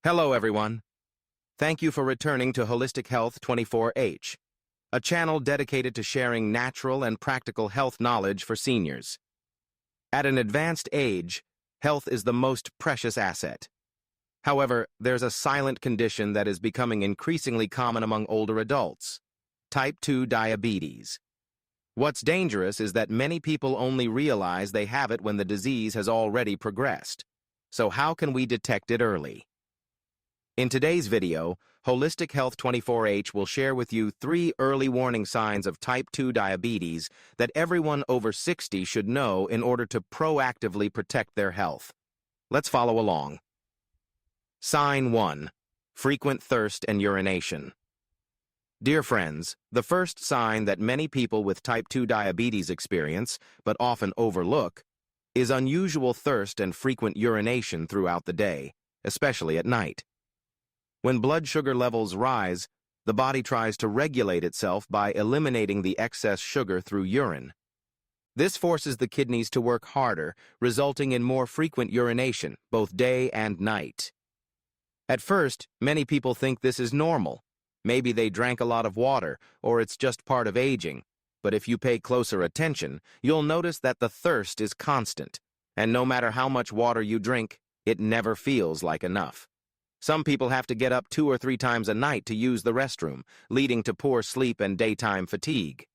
Hello, everyone. Thank you for returning to Holistic Health 24H, a channel dedicated to sharing natural and practical health knowledge for seniors. At an advanced age, health is the most precious asset. However, there's a silent condition that is becoming increasingly common among older adults: Type 2 diabetes. What's dangerous is that many people only realize they have it when the disease has already progressed. So how can we detect it early? In today's video, Holistic Health 24H will share with you 3 early warning signs of Type 2 diabetes that everyone over 60 should know in order to proactively protect their health. Let's follow along. Sign 1. Frequent thirst and urination. Dear friends, the first sign that many people with Type 2 diabetes experience, but often overlook, is unusual thirst and frequent urination throughout the day, especially at night. When blood sugar levels rise, the body tries to regulate itself by eliminating the excess sugar through urine. This forces the kidneys to work harder, resulting in more frequent urination, both day and night. At first, many people think this is normal. Maybe they drank a lot of water, or it's just part of aging. But if you pay closer attention, you'll notice that the thirst is constant, and no matter how much water you drink, it never feels like enough. Some people have to get up 2 or 3 times a night to use the restroom, leading to poor sleep and daytime fatigue.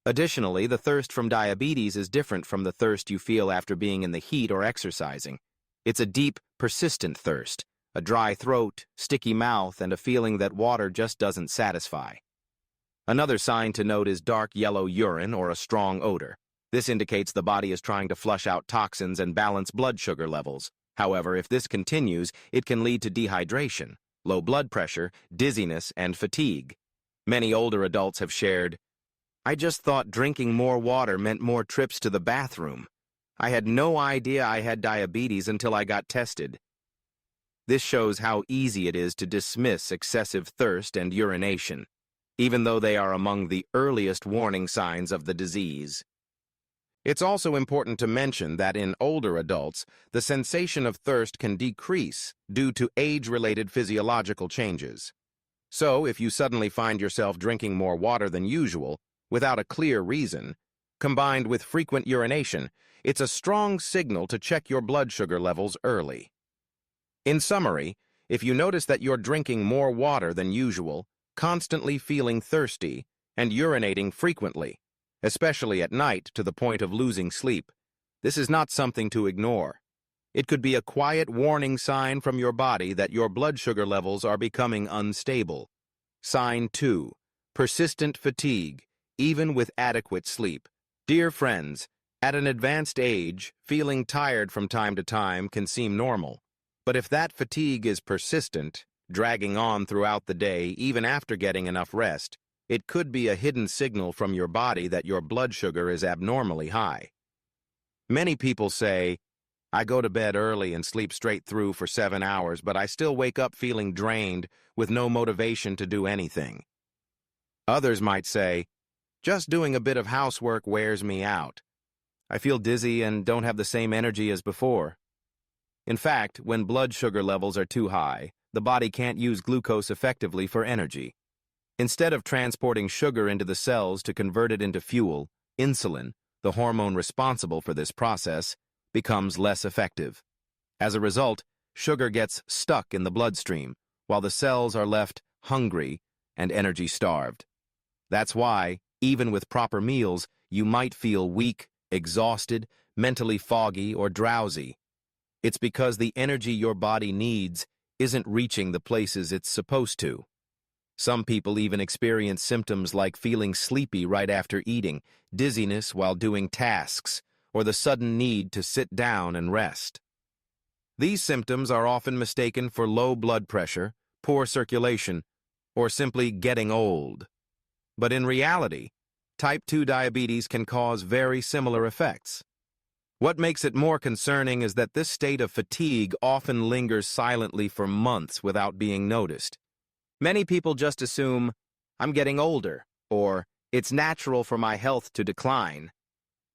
Additionally, the thirst from diabetes is different from the thirst you feel after being in the heat or exercising. It's a deep, persistent thirst, a dry throat, sticky mouth, and a feeling that water just doesn't satisfy. Another sign to note is dark yellow urine or a strong odor. This indicates the body is trying to flush out toxins and balance blood sugar levels. However, if this continues, it can lead to dehydration, low blood pressure, dizziness, and fatigue. Many older adults have shared, "I just thought drinking more water meant more trips to the bathroom. I had no idea I had diabetes until I got tested." This shows how easy it is to dismiss excessive thirst and urination, even though they are among the earliest warning signs of the disease. It's also important to mention that in older adults, the sensation of thirst can decrease due to age-related physiological changes. So, if you suddenly find yourself drinking more water than usual, without a clear reason, combined with frequent urination, it's a strong signal to check your blood sugar levels early. In summary, if you notice that you're drinking more water than usual, constantly feeling thirsty, and urinating frequently, especially at night to the point of losing sleep, this is not something to ignore. It could be a quiet warning sign from your body that your blood sugar levels are becoming unstable. Sign 2. Persistent fatigue, even with adequate sleep. Dear friends, at an advanced age, feeling tired from time to time can seem normal. But if that fatigue is persistent, dragging on throughout the day even after getting enough rest, it could be a hidden signal from your body that your blood sugar is abnormally high. Many people say, "I go to bed early and sleep straight through for 7 hours, but I still wake up feeling drained with no motivation to do anything." Others might say, "Just doing a bit of housework wears me out. I feel dizzy and don't have the same energy as before." In fact, when blood sugar levels are too high, the body can't use glucose effectively for energy. Instead of transporting sugar into the cells to convert it into fuel, insulin, the hormone responsible for this process, becomes less effective. As a result, sugar gets stuck in the bloodstream, while the cells are left hungry and energy-starved. That's why, even with proper meals, you might feel weak, exhausted, mentally foggy, or drowsy. It's because the energy your body needs isn't reaching the places it's supposed to. Some people even experience symptoms like feeling sleepy right after eating, dizziness while doing tasks, or the sudden need to sit down and rest. These symptoms are often mistaken for low blood pressure, poor circulation, or simply getting old. But in reality, Type 2 diabetes can cause very similar effects. What makes it more concerning is that this state of fatigue often lingers silently for months without being noticed. Many people just assume, "I'm getting older," or "it's natural for my health to decline,"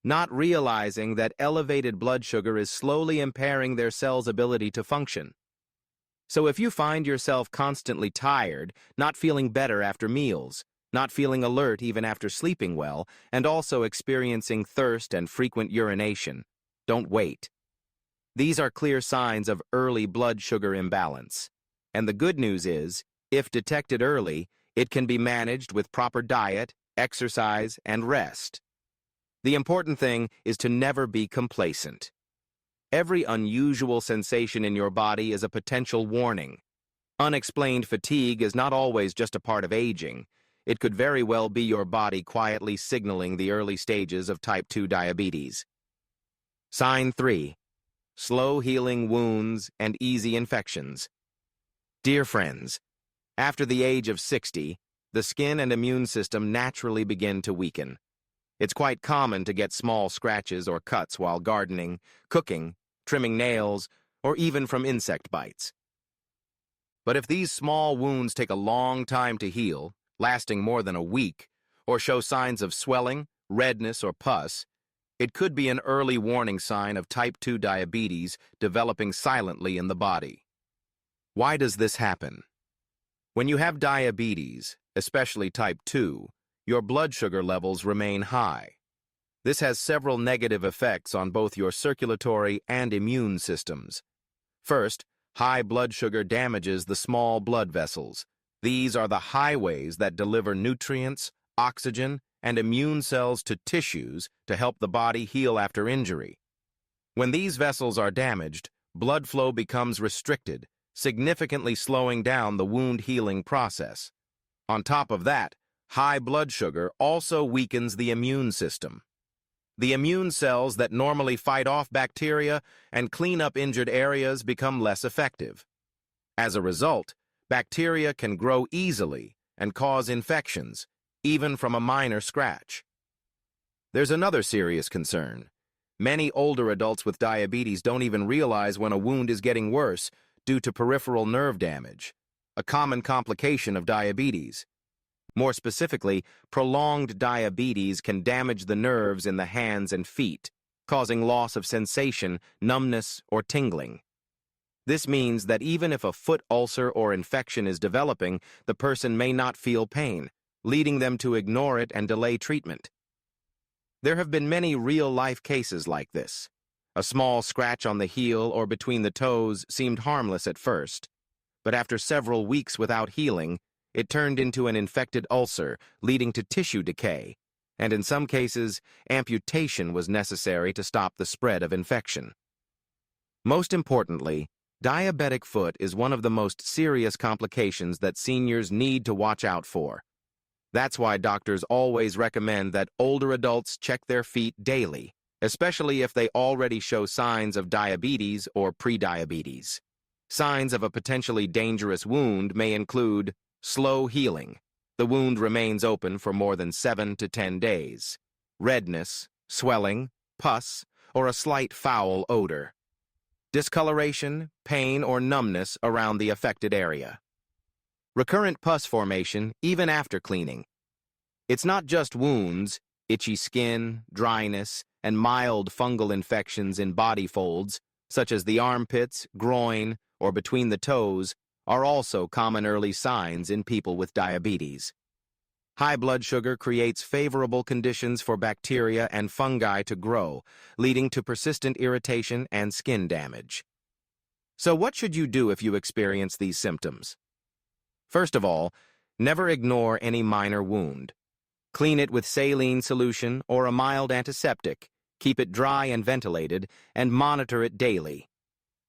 not realizing that elevated blood sugar is slowly impairing their cells' ability to function. So if you find yourself constantly tired, not feeling better after meals, not feeling alert even after sleeping well, and also experiencing thirst and frequent urination, don't wait. These are clear signs of early blood sugar imbalance. And the good news is, if detected early, it can be managed with proper diet, exercise, and rest. The important thing is to never be complacent. Every unusual sensation in your body is a potential warning. Unexplained fatigue is not always just a part of aging. It could very well be your body quietly signaling the early stages of type 2 diabetes. Sign 3. Slow healing wounds and easy infections. Dear friends, after the age of 60, the skin and immune system naturally begin to weaken. It's quite common to get small scratches or cuts while gardening, cooking, trimming nails, or even from insect bites. But if these small wounds take a long time to heal, lasting more than a week, or show signs of swelling, redness, or pus, it could be an early warning sign of type 2 diabetes developing silently in the body. Why does this happen? When you have diabetes, especially type 2, your blood sugar levels remain high. This has several negative effects on both your circulatory and immune systems. First, high blood sugar damages the small blood vessels. These are the highways that deliver nutrients, oxygen, and immune cells to tissues to help the body heal after injury. When these vessels are damaged, blood flow becomes restricted, significantly slowing down the wound healing process. On top of that, high blood sugar also weakens the immune system. The immune cells that normally fight off bacteria and clean up injured areas become less effective. As a result, bacteria can grow easily and cause infections, even from a minor scratch. There's another serious concern. Many older adults with diabetes don't even realize when a wound is getting worse due to peripheral nerve damage, a common complication of diabetes. More specifically, prolonged diabetes can damage the nerves in the hands and feet, causing loss of sensation, numbness, or tingling. This means that even if a foot ulcer or infection is developing, the person may not feel pain, leading them to ignore it and delay treatment. There have been many real-life cases like this. A small scratch on the heel or between the toes seemed harmless at first, but after several weeks without healing, it turned into an infected ulcer, leading to tissue decay, and in some cases, amputation was necessary to stop the spread of infection. Most importantly, diabetic foot is one of the most serious complications that seniors need to watch out for. That's why doctors always recommend that older adults check their feet daily, especially if they already show signs of diabetes or prediabetes. Signs of a potentially dangerous wound may include slow healing. The wound remains open for more than 7 to 10 days. Redness, swelling, pus, or a slight foul odor. Discoloration, pain, or numbness around the affected area. Recurrent pus formation even after cleaning. It's not just wounds, itchy skin, dryness, and mild fungal infections in body folds, such as the armpits, groin, or between the toes, are also common early signs in people with diabetes. High blood sugar creates favorable conditions for bacteria and fungi to grow, leading to persistent irritation and skin damage. So what should you do if you experience these symptoms? First of all, never ignore any minor wound. Clean it with saline solution or a mild antiseptic, keep it dry and ventilated, and monitor it daily.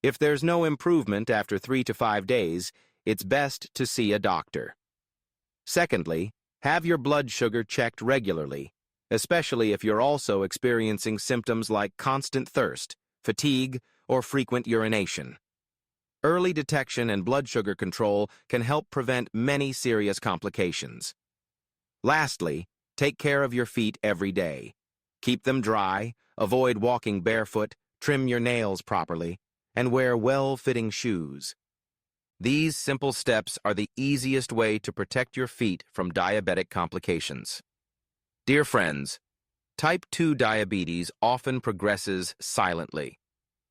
If there's no improvement after 3 to 5 days, it's best to see a doctor. Secondly, have your blood sugar checked regularly, especially if you're also experiencing symptoms like constant thirst, fatigue, or frequent urination. Early detection and blood sugar control can help prevent many serious complications. Lastly, take care of your feet every day. Keep them dry, avoid walking barefoot, trim your nails properly, and wear well-fitting shoes. These simple steps are the easiest way to protect your feet from diabetic complications. Dear friends, type 2 diabetes often progresses silently,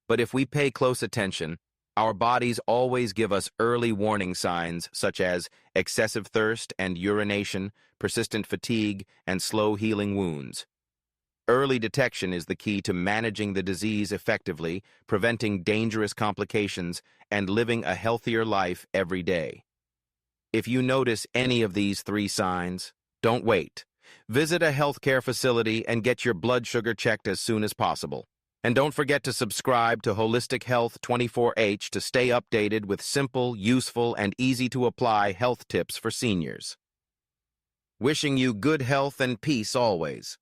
but if we pay close attention, Our bodies always give us early warning signs such as excessive thirst and urination, persistent fatigue, and slow healing wounds. Early detection is the key to managing the disease effectively, preventing dangerous complications, and living a healthier life every day. If you notice any of these 3 signs, don't wait. Visit a healthcare facility and get your blood sugar checked as soon as possible. And don't forget to subscribe to Holistic Health 24H to stay updated with simple, useful, and easy-to-apply health tips for seniors. Wishing you good health and peace always.